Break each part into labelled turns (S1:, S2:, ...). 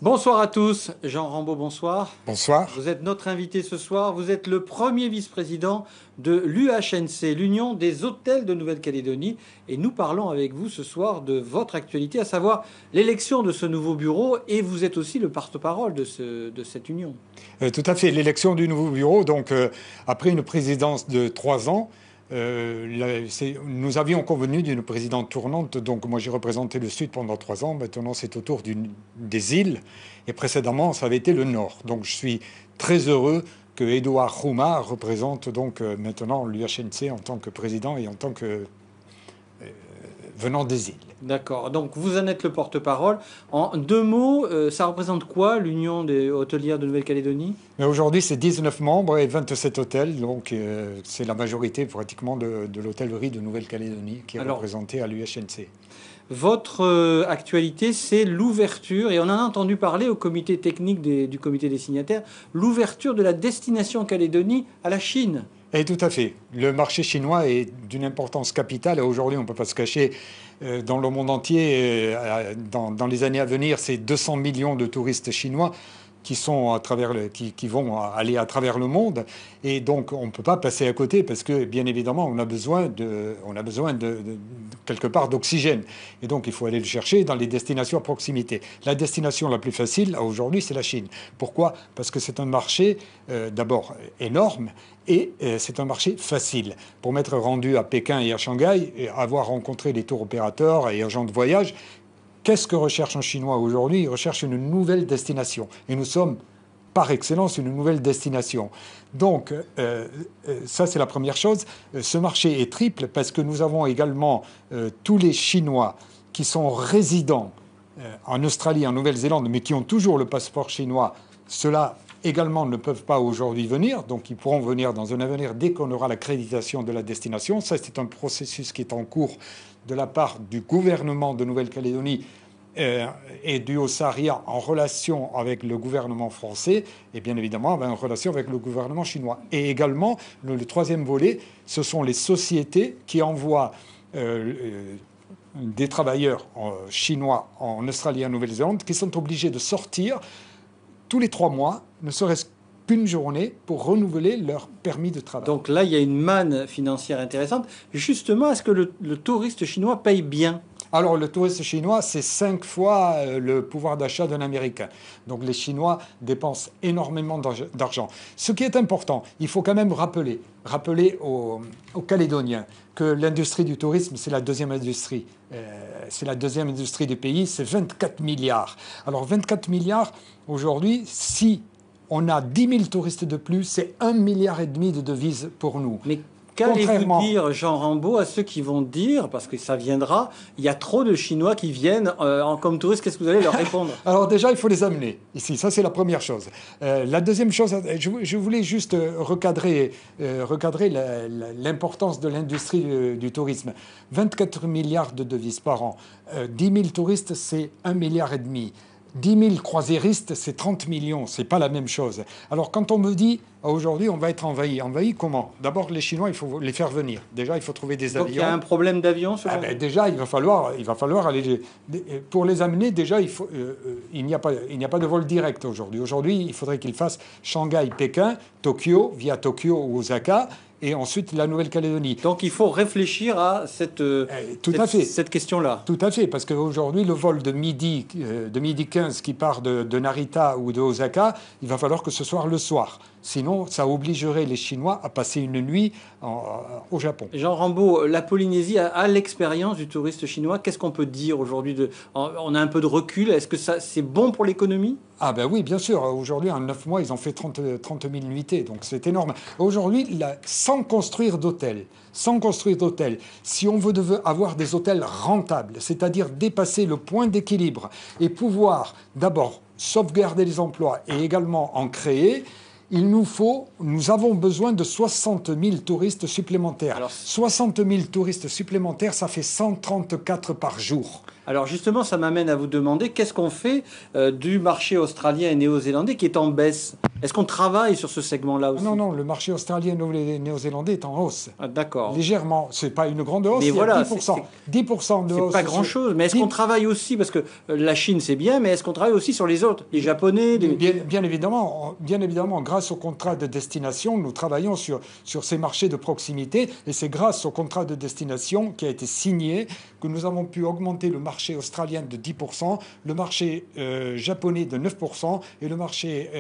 S1: Bonsoir à tous, Jean Rambaud, bonsoir.
S2: Bonsoir.
S1: Vous êtes notre invité ce soir, vous êtes le premier vice-président de l'UHNC, l'Union des hôtels de Nouvelle-Calédonie, et nous parlons avec vous ce soir de votre actualité, à savoir l'élection de ce nouveau bureau, et vous êtes aussi le porte-parole de cette union.
S2: Tout à fait, l'élection du nouveau bureau, donc après une présidence de 3 ans, nous avions convenu d'une présidente tournante, donc moi j'ai représenté le Sud pendant 3 ans, maintenant c'est au tour des îles, et précédemment ça avait été le Nord. Donc je suis très heureux que Édouard Rouma représente donc maintenant l'UHNC en tant que président et en tant que venant des îles.
S1: D'accord, donc vous en êtes le porte-parole. En 2 mots, ça représente quoi l'Union des hôtelières de Nouvelle-Calédonie?
S2: Mais aujourd'hui, c'est 19 membres et 27 hôtels, donc c'est la majorité pratiquement de l'hôtellerie de Nouvelle-Calédonie qui est représentée à l'UHNC.
S1: Votre actualité, c'est l'ouverture, et on en a entendu parler au comité technique du comité des signataires, l'ouverture de la destination Calédonie à la Chine.
S2: Et tout à fait. Le marché chinois est d'une importance capitale. Aujourd'hui, on ne peut pas se cacher dans le monde entier. Dans les années à venir, c'est 200 millions de touristes chinois qui vont aller à travers le monde. Et donc, on ne peut pas passer à côté parce que, bien évidemment, on a besoin quelque part d'oxygène. Et donc, il faut aller le chercher dans les destinations à proximité. La destination la plus facile, aujourd'hui, c'est la Chine. Pourquoi? Parce que c'est un marché, d'abord, énorme. Et c'est un marché facile. Pour m'être rendu à Pékin et à Shanghai, et avoir rencontré les tours opérateurs et agents de voyage, qu'est-ce que recherche un Chinois aujourd'hui? Il recherche une nouvelle destination. Et nous sommes, par excellence, une nouvelle destination. Donc, ça, c'est la première chose. Ce marché est triple parce que nous avons également tous les Chinois qui sont résidents en Australie, en Nouvelle-Zélande, mais qui ont toujours le passeport chinois. Cela également ne peuvent pas aujourd'hui venir, donc ils pourront venir dans un avenir dès qu'on aura l'accréditation de la destination. Ça, c'est un processus qui est en cours de la part du gouvernement de Nouvelle-Calédonie et du Haut-Saria en relation avec le gouvernement français et bien évidemment en relation avec le gouvernement chinois. Et également, le troisième volet, ce sont les sociétés qui envoient des travailleurs chinois en Australie et en Nouvelle-Zélande qui sont obligés de sortir tous les 3 mois, ne serait-ce qu'une journée pour renouveler leur permis de travail.
S1: Donc là, il y a une manne financière intéressante. Justement, est-ce que le touriste chinois paye bien?
S2: Alors, le touriste chinois, c'est 5 fois le pouvoir d'achat d'un Américain. Donc, les Chinois dépensent énormément d'argent. Ce qui est important, il faut quand même rappeler aux Calédoniens que l'industrie du tourisme, c'est la deuxième industrie. C'est la deuxième industrie du pays, c'est 24 milliards. Alors, 24 milliards, aujourd'hui, si on a 10 000 touristes de plus, c'est 1,5 milliard de devises pour nous.
S1: Mais qu'allez-vous dire, Jean Rambaud, à ceux qui vont dire, parce que ça viendra, il y a trop de Chinois qui viennent comme touristes, qu'est-ce que vous allez leur répondre?
S2: Alors déjà, il faut les amener ici, ça c'est la première chose. La deuxième chose, je voulais juste recadrer l'importance de l'industrie du tourisme. 24 milliards de devises par an, 10 000 touristes, c'est 1,5 milliard. 10 000 croisiéristes, c'est 30 millions, c'est pas la même chose. Alors quand on me dit, aujourd'hui on va être envahi comment? D'abord les Chinois, il faut les faire venir. Déjà, il faut trouver des avions.
S1: Donc il y a un problème d'avion selon vous?
S2: Déjà, il va falloir aller... Pour les amener, déjà, il n'y a pas de vol direct aujourd'hui. Aujourd'hui, il faudrait qu'ils fassent Shanghai-Pékin, Tokyo, via Tokyo ou Osaka, et ensuite la Nouvelle-Calédonie.
S1: Donc il faut réfléchir à cette question-là.
S2: Tout à fait, parce qu'aujourd'hui, le vol de midi 15 qui part de Narita ou de Osaka, il va falloir que ce soit le soir. Sinon, ça obligerait les Chinois à passer une nuit au Japon.
S1: Jean Rambaud, la Polynésie a l'expérience du touriste chinois. Qu'est-ce qu'on peut dire aujourd'hui? On a un peu de recul. Est-ce que c'est bon pour l'économie?
S2: Ah ben oui, bien sûr. Aujourd'hui, en 9 mois, ils ont fait 30 000 nuitées. Donc c'est énorme. Aujourd'hui, sans construire d'hôtel, si on veut avoir des hôtels rentables, c'est-à-dire dépasser le point d'équilibre et pouvoir d'abord sauvegarder les emplois et également en créer, nous avons besoin de 60 000 touristes supplémentaires. Alors, 60 000 touristes supplémentaires, ça fait 134 par jour.
S1: Alors justement, ça m'amène à vous demander qu'est-ce qu'on fait du marché australien et néo-zélandais qui est en baisse. Est-ce qu'on travaille sur ce segment-là aussi?
S2: Non, le marché australien et néo-zélandais est en hausse.
S1: Ah, d'accord.
S2: Légèrement. Ce n'est pas une grande hausse,
S1: Mais
S2: il y a
S1: voilà,
S2: 10%. 10% de
S1: c'est
S2: hausse.
S1: pas grand-chose. Mais est-ce qu'on travaille aussi, parce que la Chine c'est bien, mais est-ce qu'on travaille aussi sur les autres, les Japonais
S2: Bien évidemment, grâce au contrat de destination, nous travaillons sur ces marchés de proximité, et c'est grâce au contrat de destination qui a été signé que nous avons pu augmenter le marché australien de 10%, le marché japonais de 9% et le marché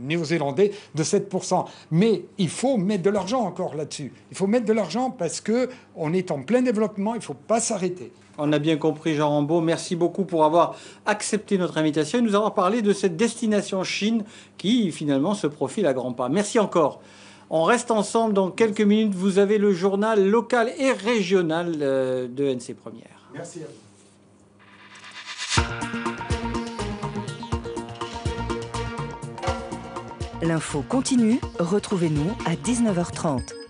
S2: néo-zélandais de 7%. Mais il faut mettre de l'argent encore là-dessus. Il faut mettre de l'argent parce qu'on est en plein développement, il ne faut pas s'arrêter.
S1: On a bien compris, Jean Rambaud. Merci beaucoup pour avoir accepté notre invitation et nous avoir parlé de cette destination Chine qui, finalement, se profile à grands pas. Merci encore. On reste ensemble dans quelques minutes. Vous avez le journal local et régional de NC Première.
S2: Merci à vous.
S3: L'info continue, retrouvez-nous à 19h30.